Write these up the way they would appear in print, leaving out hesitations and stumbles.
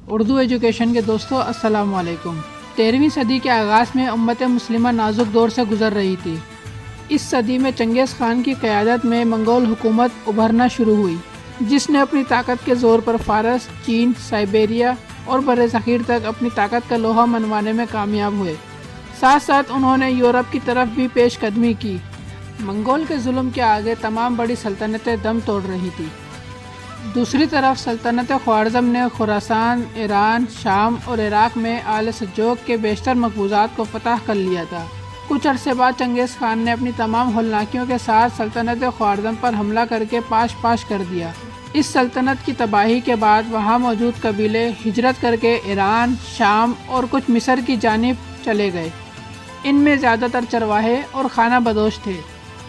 Urdu education کے دوستو السلام علیکم۔ 13ویں صدی کے آغاز میں امت مسلمہ نازک دور سے گزر رہی تھی۔ اس صدی میں چنگیز خان کی قیادت میں منگول حکومت ابھرنا شروع ہوئی، جس نے اپنی طاقت کے زور پر فارس، چین، سائبیریا اور برصغیر تک اپنی طاقت کا لوہا منوانے میں کامیاب ہوئے۔ ساتھ ساتھ انہوں نے یورپ کی طرف بھی پیش قدمی کی۔ منگول کے ظلم کے آگے تمام بڑی سلطنتیں دم توڑ رہی تھی۔ دوسری طرف سلطنت خوارزم نے خراسان، ایران، شام اور عراق میں آل سلجوق کے بیشتر مقبوضات کو فتح کر لیا تھا۔ کچھ عرصے بعد چنگیز خان نے اپنی تمام ہولناکیوں کے ساتھ سلطنت خوارزم پر حملہ کر کے پاش کر دیا۔ اس سلطنت کی تباہی کے بعد وہاں موجود قبیلے ہجرت کر کے ایران، شام اور کچھ مصر کی جانب چلے گئے۔ ان میں زیادہ تر چرواہے اور خانہ بدوش تھے۔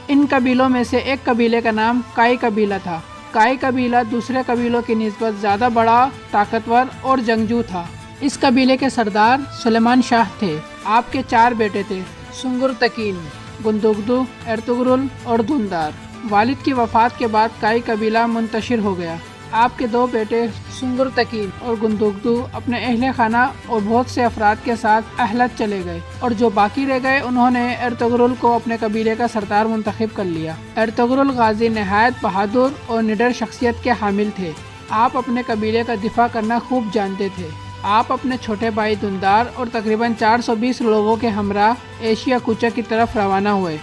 ان قبیلوں میں سے ایک قبیلے کا نام کائی قبیلہ تھا۔ کائی قبیلہ دوسرے قبیلوں کی نسبت زیادہ بڑا، طاقتور اور جنگجو تھا۔ اس قبیلے کے سردار سلیمان شاہ تھے۔ آپ کے 4 بیٹے تھے: سنگر تکین، گندگدو، ارطغرل اور دھندار۔ والد کی وفات کے بعد کائی قبیلہ منتشر ہو گیا۔ آپ کے 2 بیٹے سنگر تکین اور گندگدو اپنے اہل خانہ اور بہت سے افراد کے ساتھ اہلت چلے گئے، اور جو باقی رہ گئے انہوں نے ارطغرل کو اپنے قبیلے کا سردار منتخب کر لیا۔ ارطغرل غازی نہایت بہادر اور نڈر شخصیت کے حامل تھے۔ آپ اپنے قبیلے کا دفاع کرنا خوب جانتے تھے۔ آپ اپنے چھوٹے بھائی دھندار اور تقریباً 420 لوگوں کے ہمراہ ایشیا کوچہ کی طرف روانہ ہوئے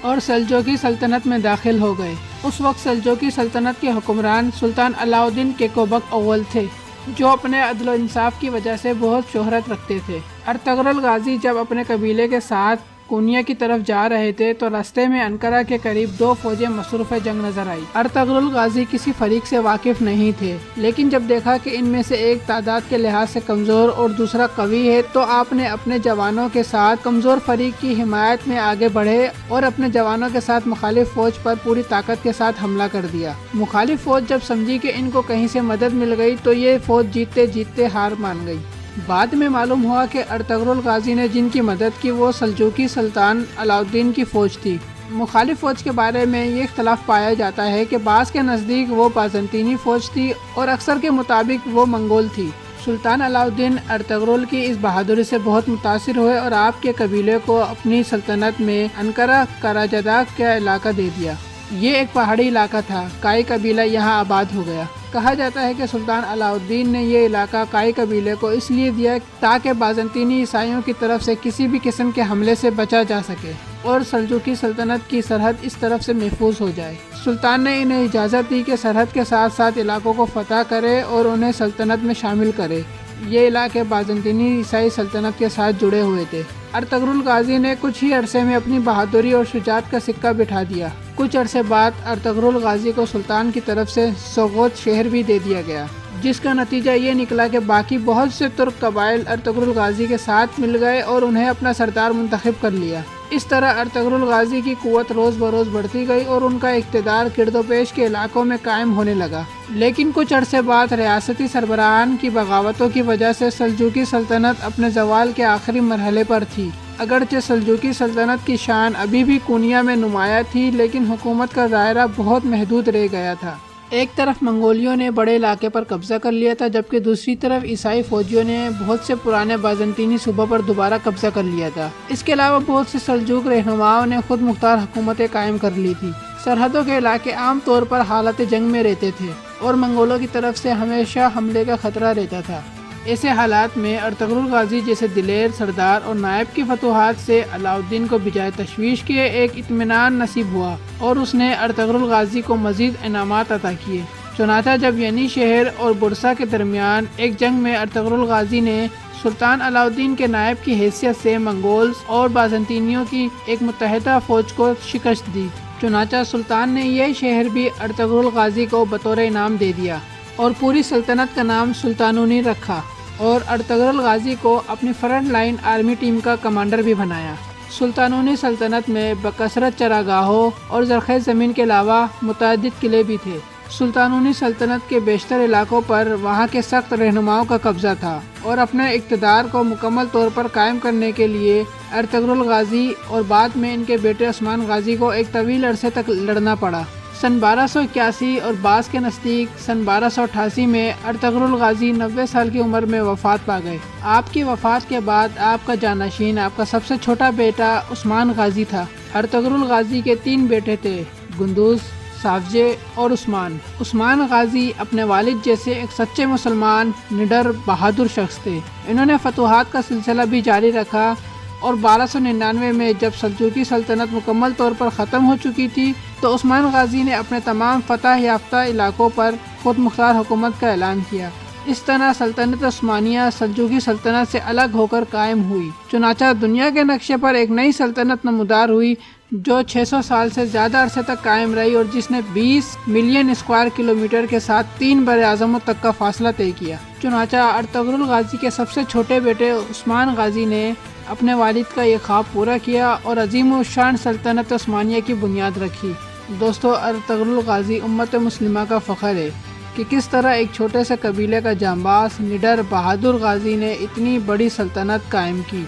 اور سلجوقی سلطنت میں داخل ہو گئے۔ اس وقت سلجوقی سلطنت کے حکمران سلطان علاء الدین کیکوبک اول تھے، جو اپنے عدل و انصاف کی وجہ سے بہت شہرت رکھتے تھے۔ ارطغرل غازی جب اپنے قبیلے کے ساتھ کونیا کی طرف جا رہے تھے تو راستے میں انقرہ کے قریب 2 فوجیں مصروف جنگ نظر آئی۔ ارطغرل غازی کسی فریق سے واقف نہیں تھے، لیکن جب دیکھا کہ ان میں سے ایک تعداد کے لحاظ سے کمزور اور دوسرا قوی ہے تو آپ نے اپنے جوانوں کے ساتھ کمزور فریق کی حمایت میں آگے بڑھے اور اپنے جوانوں کے ساتھ مخالف فوج پر پوری طاقت کے ساتھ حملہ کر دیا۔ مخالف فوج جب سمجھی کہ ان کو کہیں سے مدد مل گئی تو یہ فوج جیتتے جیتتے ہار مان گئی۔ بعد میں معلوم ہوا کہ ارطغرل غازی نے جن کی مدد کی وہ سلجوقی سلطان علاء الدین کی فوج تھی۔ مخالف فوج کے بارے میں یہ اختلاف پایا جاتا ہے کہ بعض کے نزدیک وہ بازنطینی فوج تھی اور اکثر کے مطابق وہ منگول تھی۔ سلطان علاء الدین ارطغرل کی اس بہادری سے بہت متاثر ہوئے اور آپ کے قبیلے کو اپنی سلطنت میں انقرہ کراجداق کا علاقہ دے دیا۔ یہ ایک پہاڑی علاقہ تھا۔ کائی قبیلہ یہاں آباد ہو گیا۔ کہا جاتا ہے کہ سلطان علاء الدین نے یہ علاقہ کائی قبیلے کو اس لیے دیا تاکہ بازنطینی عیسائیوں کی طرف سے کسی بھی قسم کے حملے سے بچا جا سکے اور سلجوقی سلطنت کی سرحد اس طرف سے محفوظ ہو جائے۔ سلطان نے انہیں اجازت دی کہ سرحد کے ساتھ ساتھ علاقوں کو فتح کرے اور انہیں سلطنت میں شامل کرے۔ یہ علاقے بازنطینی عیسائی سلطنت کے ساتھ جڑے ہوئے تھے۔ ارطغرل غازی نے کچھ ہی عرصے میں اپنی بہادری اور شجاعت کا سکہ بٹھا دیا۔ کچھ عرصے بعد ارطغرل غازی کو سلطان کی طرف سے سوغوت شہر بھی دے دیا گیا، جس کا نتیجہ یہ نکلا کہ باقی بہت سے ترک قبائل ارطغرل غازی کے ساتھ مل گئے اور انہیں اپنا سردار منتخب کر لیا۔ اس طرح ارطغرل غازی کی قوت روز بروز بڑھتی گئی اور ان کا اقتدار گرد و پیش کے علاقوں میں قائم ہونے لگا۔ لیکن کچھ عرصے بعد ریاستی سربراہان کی بغاوتوں کی وجہ سے سلجوقی سلطنت اپنے زوال کے آخری مرحلے پر تھی۔ اگرچہ سلجوقی سلطنت کی شان ابھی بھی کونیا میں نمایاں تھی، لیکن حکومت کا دائرہ بہت محدود رہ گیا تھا۔ ایک طرف منگولیوں نے بڑے علاقے پر قبضہ کر لیا تھا، جبکہ دوسری طرف عیسائی فوجیوں نے بہت سے پرانے بازنطینی صوبوں پر دوبارہ قبضہ کر لیا تھا۔ اس کے علاوہ بہت سے سلجوق رہنماؤں نے خود مختار حکومتیں قائم کر لی تھی۔ سرحدوں کے علاقے عام طور پر حالت جنگ میں رہتے تھے اور منگولوں کی طرف سے ہمیشہ حملے کا خطرہ رہتا تھا۔ ایسے حالات میں ارطغرل غازی جیسے دلیر سردار اور نائب کی فتوحات سے علاء الدین کو بجائے تشویش کے ایک اطمینان نصیب ہوا اور اس نے ارطغرل غازی کو مزید انعامات عطا کیے۔ چنانچہ جب ینی شہر اور برسا کے درمیان ایک جنگ میں ارطغرل غازی نے سلطان علاء الدین کے نائب کی حیثیت سے منگولز اور بازنطینیوں کی ایک متحدہ فوج کو شکست دی، چنانچہ سلطان نے یہ شہر بھی ارطغرل غازی کو بطور انعام دے دیا اور پوری سلطنت کا نام سلطانونی رکھا اور ارطغرل غازی کو اپنی فرنٹ لائن آرمی ٹیم کا کمانڈر بھی بنایا۔ سلطانونی سلطنت میں بکثرت چراگاہوں اور زرخیز زمین کے علاوہ متعدد قلعے بھی تھے۔ سلطانونی سلطنت کے بیشتر علاقوں پر وہاں کے سخت رہنماؤں کا قبضہ تھا اور اپنے اقتدار کو مکمل طور پر قائم کرنے کے لیے ارطغرل غازی اور بعد میں ان کے بیٹے عثمان غازی کو ایک طویل عرصے تک لڑنا پڑا۔ سن 1281 اور بعض کے نزدیک سن 1288 میں ارطغرل غازی 90 سال کی عمر میں وفات پا گئے۔ آپ کی وفات کے بعد آپ کا جانشین آپ کا سب سے چھوٹا بیٹا عثمان غازی تھا۔ ارطغرل غازی کے 3 بیٹے تھے، گندوز، سافجے اور عثمان۔ عثمان غازی اپنے والد جیسے ایک سچے مسلمان، نڈر، بہادر شخص تھے۔ انہوں نے فتوحات کا سلسلہ بھی جاری رکھا اور 1299 میں جب سلجوقی سلطنت مکمل طور پر ختم ہو چکی تھی تو عثمان غازی نے اپنے تمام فتح یافتہ علاقوں پر خود مختار حکومت کا اعلان کیا۔ اس طرح سلطنت عثمانیہ سلجوقی سلطنت سے الگ ہو کر قائم ہوئی۔ چنانچہ دنیا کے نقشے پر ایک نئی سلطنت نمودار ہوئی جو 600 سال سے زیادہ عرصے تک قائم رہی اور جس نے 20 ملین اسکوائر کلومیٹر کے ساتھ 3 براعظموں تک کا فاصلہ طے کیا۔ چنانچہ ارطغرل غازی کے سب سے چھوٹے بیٹے عثمان غازی نے اپنے والد کا یہ خواب پورا کیا اور عظیم الشان سلطنت عثمانیہ کی بنیاد رکھی۔ دوستو، ارطغرل غازی امت مسلمہ کا فخر ہے کہ کس طرح ایک چھوٹے سے قبیلے کا جانباز، نڈر، بہادر غازی نے اتنی بڑی سلطنت قائم کی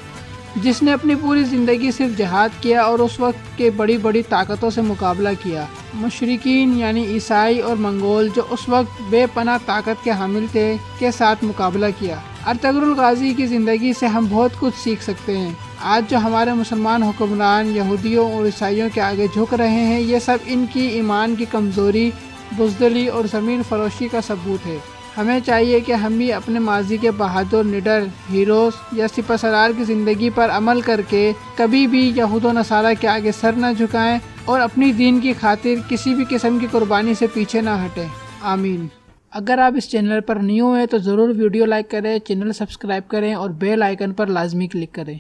جس نے اپنی پوری زندگی صرف جہاد کیا اور اس وقت کے بڑی بڑی طاقتوں سے مقابلہ کیا۔ مشرکین یعنی عیسائی اور منگول جو اس وقت بے پناہ طاقت کے حامل تھے کے ساتھ مقابلہ کیا۔ ارطغرل غازی کی زندگی سے ہم بہت کچھ سیکھ سکتے ہیں۔ آج جو ہمارے مسلمان حکمران یہودیوں اور عیسائیوں کے آگے جھک رہے ہیں، یہ سب ان کی ایمان کی کمزوری، بزدلی اور زمین فروشی کا ثبوت ہے۔ ہمیں چاہیے کہ ہم بھی اپنے ماضی کے بہادر، نڈر، ہیروز یا سپہ سالار کی زندگی پر عمل کر کے کبھی بھی یہود و نصارہ کے آگے سر نہ جھکائیں اور اپنی دین کی خاطر کسی بھی قسم کی قربانی سے پیچھے نہ ہٹیں۔ آمین۔ اگر آپ اس چینل پر نیو ہیں تو ضرور ویڈیو لائک کریں، چینل سبسکرائب کریں اور بیل آئیکن پر لازمی کلک کریں۔